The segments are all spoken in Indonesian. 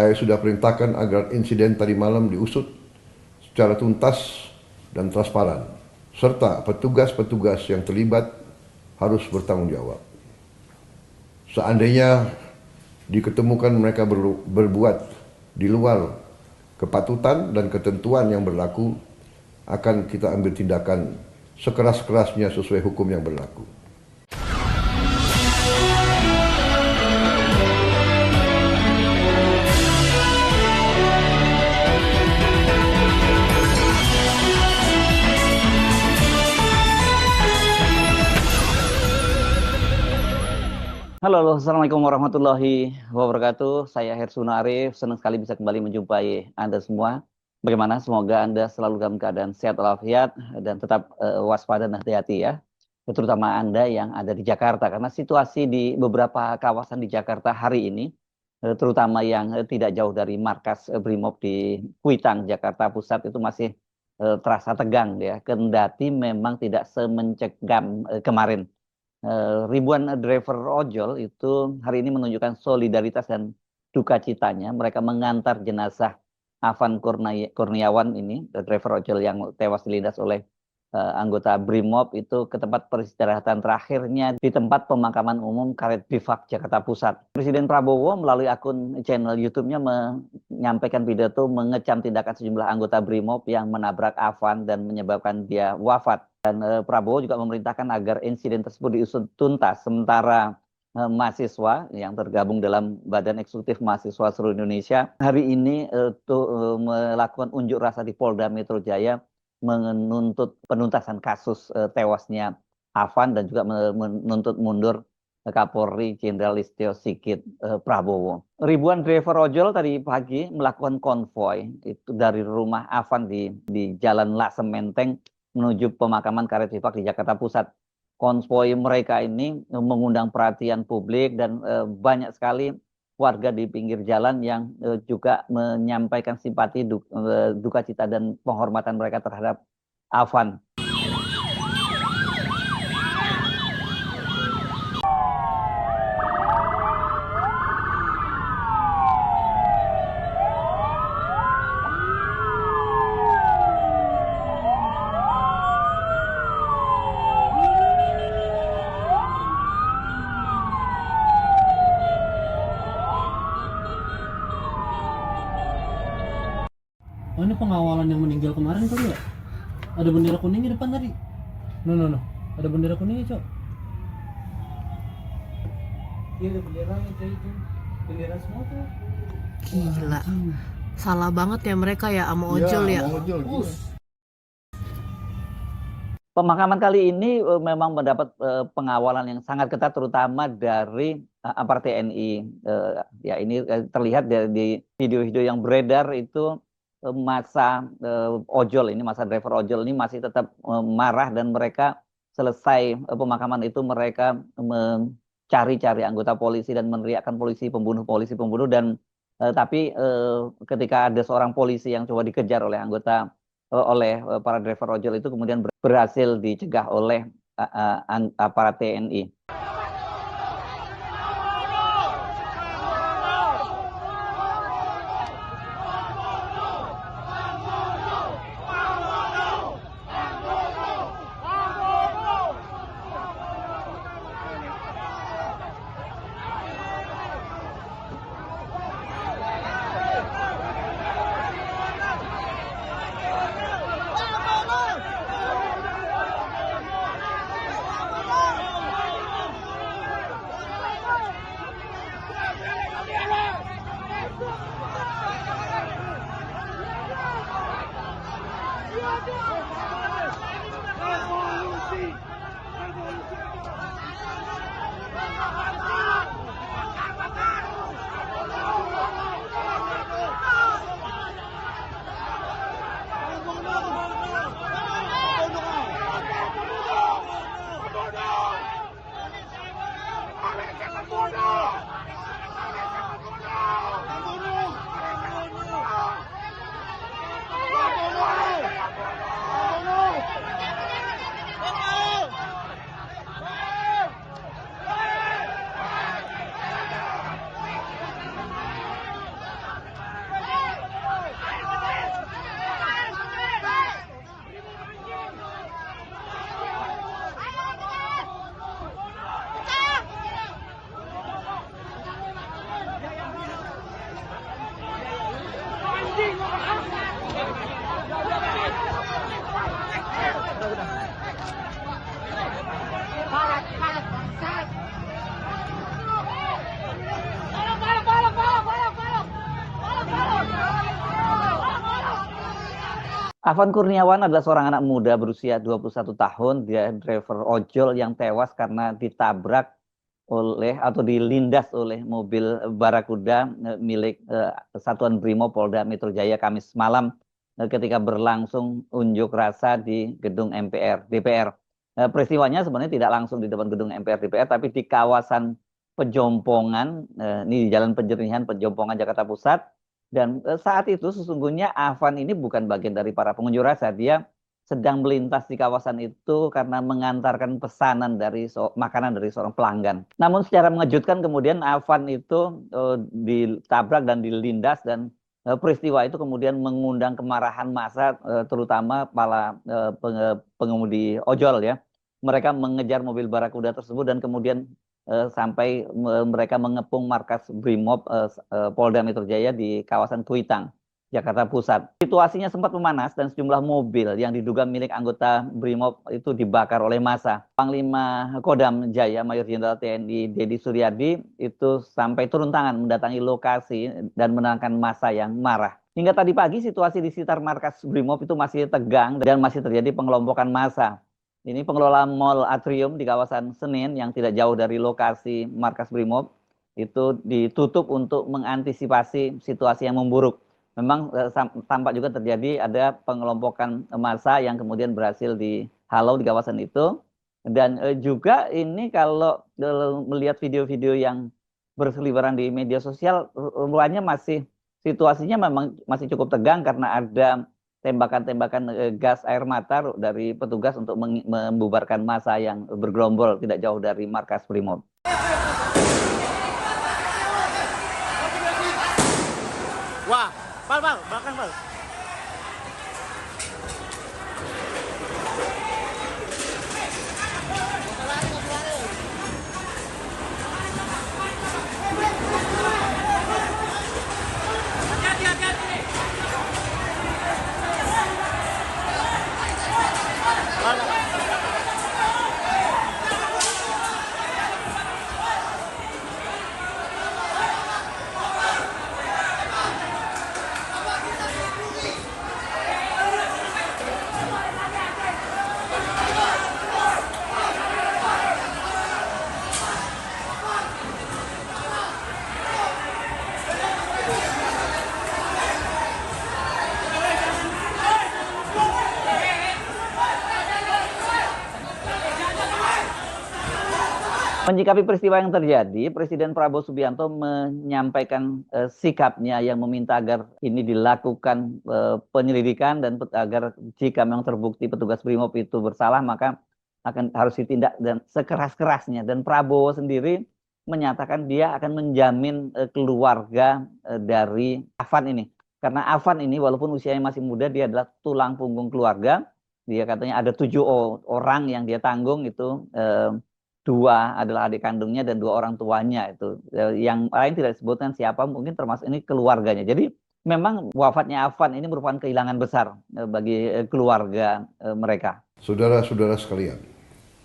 Saya sudah perintahkan agar insiden tadi malam diusut secara tuntas dan transparan, serta petugas-petugas yang terlibat harus bertanggung jawab. Seandainya diketemukan mereka berbuat di luar kepatutan dan ketentuan yang berlaku, akan kita ambil tindakan sekeras-kerasnya sesuai hukum yang berlaku. Halo, Assalamualaikum warahmatullahi wabarakatuh. Saya Hersuna Arif, senang sekali bisa kembali menjumpai Anda semua. Bagaimana? Semoga Anda selalu dalam keadaan sehat walafiat dan tetap waspada dan hati-hati ya. Terutama Anda yang ada di Jakarta, karena situasi di beberapa kawasan di Jakarta hari ini, terutama yang tidak jauh dari markas Brimob di Kuitang, Jakarta Pusat, itu masih terasa tegang ya. Kendati memang tidak semencekam kemarin. Ribuan driver ojol itu hari ini menunjukkan solidaritas dan duka citanya. Mereka mengantar jenazah Afan Kurniawan ini, driver ojol yang tewas dilindas oleh anggota Brimob itu ke tempat peristirahatan terakhirnya di tempat pemakaman umum Karet Bifak, Jakarta Pusat. Presiden Prabowo melalui akun channel YouTube-nya menyampaikan pidato mengecam tindakan sejumlah anggota Brimob yang menabrak Afan dan menyebabkan dia wafat. Dan Prabowo juga memerintahkan agar insiden tersebut diusut tuntas. Sementara mahasiswa yang tergabung dalam Badan Eksekutif Mahasiswa Seluruh Indonesia hari ini melakukan unjuk rasa di Polda Metro Jaya menuntut penuntasan kasus tewasnya Afan dan juga menuntut mundur Kapolri Jenderal Listio Sigit Prabowo. Ribuan driver ojol tadi pagi melakukan konvoy itu dari rumah Afan di Jalan Lasem Menteng menuju pemakaman Karet Bifak di Jakarta Pusat. Konvoy mereka ini mengundang perhatian publik dan banyak sekali warga di pinggir jalan yang juga menyampaikan simpati, duka cita dan penghormatan mereka terhadap Afan. Oh, ini pengawalan yang meninggal kemarin kali ya? Ada bendera kuningnya depan tadi. No. Ada bendera kuningnya, Cok. Iya, ada benderanya itu. Bendera semua tuh. Gila. Salah banget ya mereka ya sama ojol ya. Pemakaman kali ini memang mendapat pengawalan yang sangat ketat, terutama dari aparat TNI. Ya ini terlihat di video-video yang beredar itu masa ojol ini, masa driver ojol ini masih tetap marah, dan mereka selesai pemakaman itu mereka mencari-cari anggota polisi dan meneriakkan polisi pembunuh, dan tapi ketika ada seorang polisi yang coba dikejar oleh oleh para driver ojol itu kemudian berhasil dicegah oleh aparat TNI. Afan Kurniawan adalah seorang anak muda berusia 21 tahun. Dia driver ojol yang tewas karena ditabrak oleh atau dilindas oleh mobil Barakuda milik Satuan Brimob Polda Metro Jaya Kamis malam ketika berlangsung unjuk rasa di gedung MPR DPR. Peristiwanya sebenarnya tidak langsung di depan gedung MPR DPR, tapi di kawasan Pejompongan, ini di Jalan Penjernihan Pejompongan Jakarta Pusat. Dan saat itu sesungguhnya Afan ini bukan bagian dari para pengunjuk rasa. Dia sedang melintas di kawasan itu karena mengantarkan pesanan dari makanan dari seorang pelanggan. Namun secara mengejutkan kemudian Afan itu ditabrak dan dilindas, dan peristiwa itu kemudian mengundang kemarahan massa, terutama para pengemudi ojol ya. Mereka mengejar mobil Barakuda tersebut dan kemudian sampai mereka mengepung markas Brimob Polda Metro Jaya di kawasan Kuitang, Jakarta Pusat. Situasinya sempat memanas dan sejumlah mobil yang diduga milik anggota Brimob itu dibakar oleh massa. Panglima Kodam Jaya Mayor Jenderal TNI Deddy Suryadi itu sampai turun tangan mendatangi lokasi dan menenangkan massa yang marah. Hingga tadi pagi situasi di sekitar markas Brimob itu masih tegang dan masih terjadi pengelompokan massa. Ini pengelola Mall Atrium di kawasan Senen yang tidak jauh dari lokasi markas Brimob itu ditutup untuk mengantisipasi situasi yang memburuk. Memang tampak juga terjadi ada pengelompokan massa yang kemudian berhasil dihalau di kawasan itu. Dan juga ini kalau melihat video-video yang berseliweran di media sosial, rupanya situasinya memang masih cukup tegang karena ada tembakan-tembakan gas air mata dari petugas untuk membubarkan massa yang bergerombol tidak jauh dari markas Brimob. Wah, bal, belakang bal. Menyikapi peristiwa yang terjadi, Presiden Prabowo Subianto menyampaikan sikapnya yang meminta agar ini dilakukan penyelidikan dan agar jika memang terbukti petugas Brimob itu bersalah maka harus ditindak dan sekeras-kerasnya. Dan Prabowo sendiri menyatakan dia akan menjamin keluarga dari Afan ini. Karena Afan ini walaupun usianya masih muda, dia adalah tulang punggung keluarga. Dia katanya ada 7 orang yang dia tanggung itu. 2 adalah adik kandungnya dan 2 orang tuanya itu. Yang lain tidak disebutkan siapa, mungkin termasuk ini keluarganya. Jadi memang wafatnya Afan ini merupakan kehilangan besar bagi keluarga mereka. Saudara-saudara sekalian,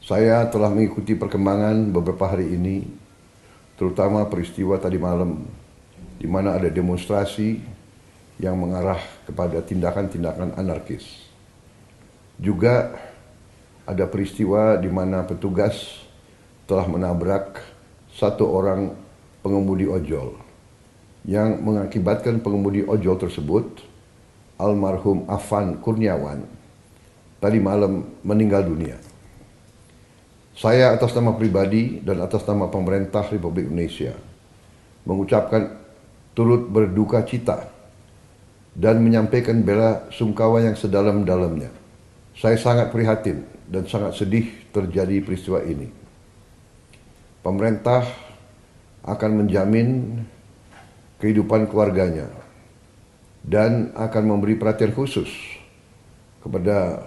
saya telah mengikuti perkembangan beberapa hari ini, terutama peristiwa tadi malam, di mana ada demonstrasi yang mengarah kepada tindakan-tindakan anarkis. Juga ada peristiwa di mana petugas telah menabrak 1 orang pengemudi ojol yang mengakibatkan pengemudi ojol tersebut, almarhum Afan Kurniawan, tadi malam meninggal dunia. Saya atas nama pribadi dan atas nama pemerintah Republik Indonesia mengucapkan turut berduka cita dan menyampaikan bela sungkawa yang sedalam-dalamnya. Saya sangat prihatin dan sangat sedih terjadi peristiwa ini. Pemerintah akan menjamin kehidupan keluarganya dan akan memberi perhatian khusus kepada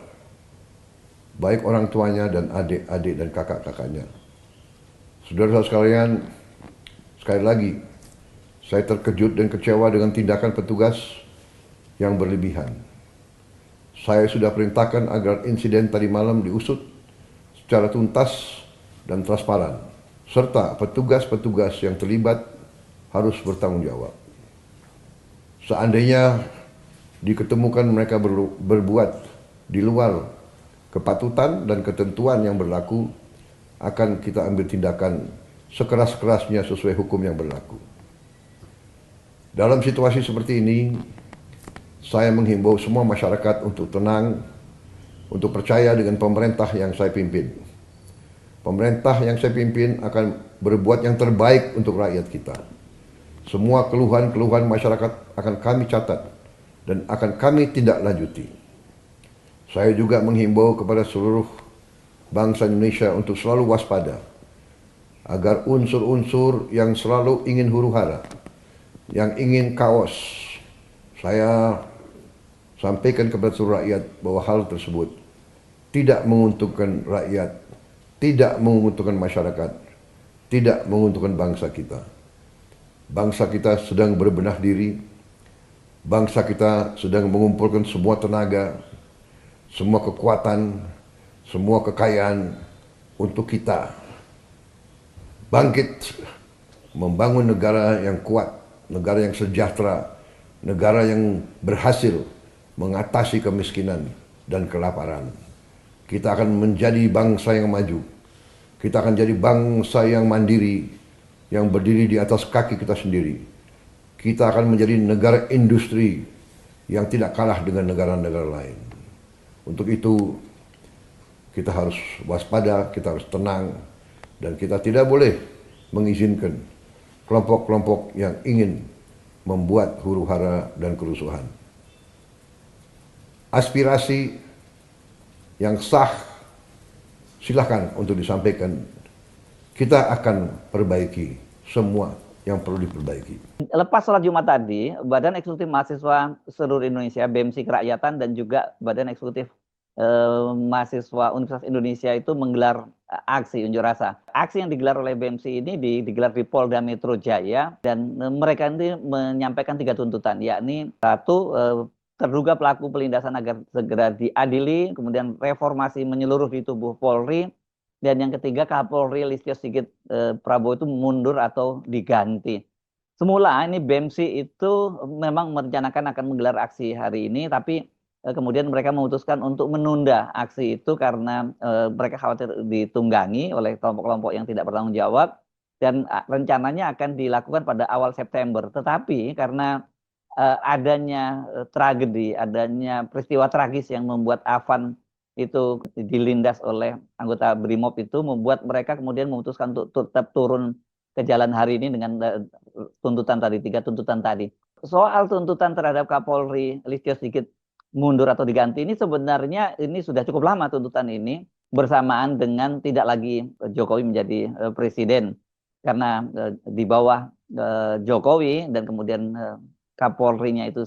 baik orang tuanya dan adik-adik dan kakak-kakaknya. Saudara-saudara sekalian, sekali lagi, saya terkejut dan kecewa dengan tindakan petugas yang berlebihan. Saya sudah perintahkan agar insiden tadi malam diusut secara tuntas dan transparan, serta petugas-petugas yang terlibat harus bertanggung jawab. Seandainya diketemukan mereka berbuat di luar kepatutan dan ketentuan yang berlaku, akan kita ambil tindakan sekeras-kerasnya sesuai hukum yang berlaku. Dalam situasi seperti ini, saya menghimbau semua masyarakat untuk tenang, untuk percaya dengan pemerintah yang saya pimpin. Pemerintah yang saya pimpin akan berbuat yang terbaik untuk rakyat kita. Semua keluhan-keluhan masyarakat akan kami catat dan akan kami tindak lanjuti. Saya juga menghimbau kepada seluruh bangsa Indonesia untuk selalu waspada agar unsur-unsur yang selalu ingin huru-hara, yang ingin kaos, saya sampaikan kepada seluruh rakyat bahwa hal tersebut tidak menguntungkan rakyat, tidak menguntungkan masyarakat, tidak menguntungkan bangsa kita. Bangsa kita sedang berbenah diri, bangsa kita sedang mengumpulkan semua tenaga, semua kekuatan, semua kekayaan untuk kita bangkit membangun negara yang kuat, negara yang sejahtera, negara yang berhasil mengatasi kemiskinan dan kelaparan. Kita akan menjadi bangsa yang maju. Kita akan jadi bangsa yang mandiri, yang berdiri di atas kaki kita sendiri. Kita akan menjadi negara industri yang tidak kalah dengan negara-negara lain. Untuk itu, kita harus waspada, kita harus tenang, dan kita tidak boleh mengizinkan kelompok-kelompok yang ingin membuat huru-hara dan kerusuhan. Aspirasi yang sah silahkan untuk disampaikan. Kita akan perbaiki semua yang perlu diperbaiki. Lepas sholat Jumat tadi, Badan Eksekutif Mahasiswa Seluruh Indonesia, BEMSI Kerakyatan, dan juga Badan Eksekutif Mahasiswa Universitas Indonesia itu menggelar aksi unjuk rasa. Aksi yang digelar oleh BEMSI ini digelar di Polda Metro Jaya, dan mereka ini menyampaikan 3 tuntutan, yakni 1, terduga pelaku pelindasan agar segera diadili, kemudian reformasi menyeluruh di tubuh Polri, dan yang ketiga Kapolri Listio Sigit Prabowo itu mundur atau diganti. Semula ini BEMSI itu memang merencanakan akan menggelar aksi hari ini, tapi kemudian mereka memutuskan untuk menunda aksi itu karena mereka khawatir ditunggangi oleh kelompok-kelompok yang tidak bertanggung jawab, dan rencananya akan dilakukan pada awal September. Tetapi karena adanya tragedi, adanya peristiwa tragis yang membuat Afan itu dilindas oleh anggota BRIMOB, itu membuat mereka kemudian memutuskan untuk tetap turun ke jalan hari ini dengan tuntutan tadi, 3 tuntutan tadi. Soal tuntutan terhadap Kapolri Listio Sigit mundur atau diganti ini sebenarnya ini sudah cukup lama tuntutan ini, bersamaan dengan tidak lagi Jokowi menjadi presiden. Karena di bawah Jokowi dan kemudian Kapolrinya itu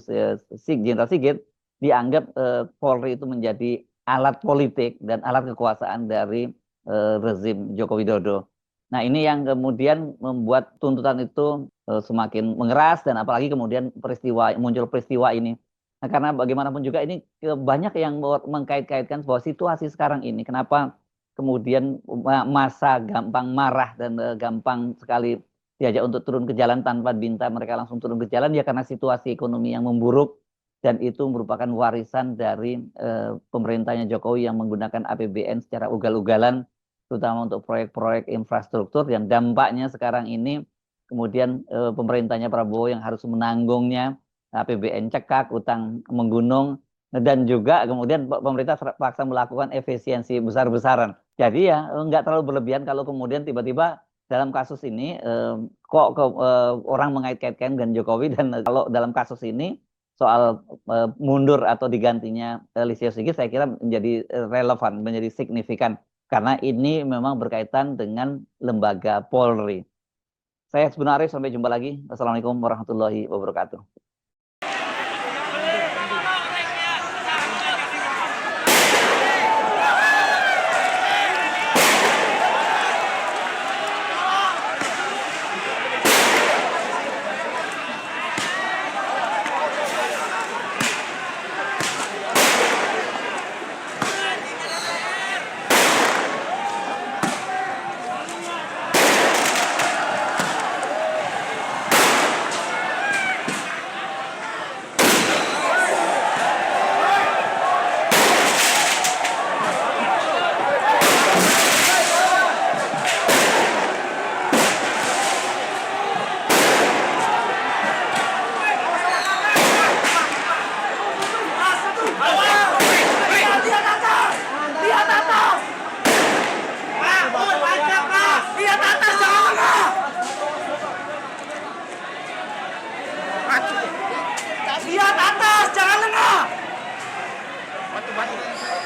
Jenderal Sigit, dianggap Polri itu menjadi alat politik dan alat kekuasaan dari rezim Joko Widodo. Nah, ini yang kemudian membuat tuntutan itu semakin mengeras, dan apalagi kemudian muncul peristiwa ini. Nah, karena bagaimanapun juga ini banyak yang mengkait-kaitkan bahwa situasi sekarang ini, kenapa kemudian massa gampang marah dan gampang sekali diajak untuk turun ke jalan tanpa diminta mereka langsung turun ke jalan, ya karena situasi ekonomi yang memburuk, dan itu merupakan warisan dari pemerintahnya Jokowi yang menggunakan APBN secara ugal-ugalan, terutama untuk proyek-proyek infrastruktur, yang dampaknya sekarang ini kemudian pemerintahnya Prabowo yang harus menanggungnya, APBN cekak, utang menggunung, dan juga kemudian pemerintah terpaksa melakukan efisiensi besar-besaran. Jadi ya nggak terlalu berlebihan kalau kemudian tiba-tiba dalam kasus ini orang mengait-kaitkan dengan Jokowi, dan kalau dalam kasus ini soal mundur atau digantinya Listio Sigit saya kira menjadi relevan, menjadi signifikan, karena ini memang berkaitan dengan lembaga Polri. Saya sebenarnya sampai jumpa lagi. Assalamualaikum warahmatullahi wabarakatuh. Mati.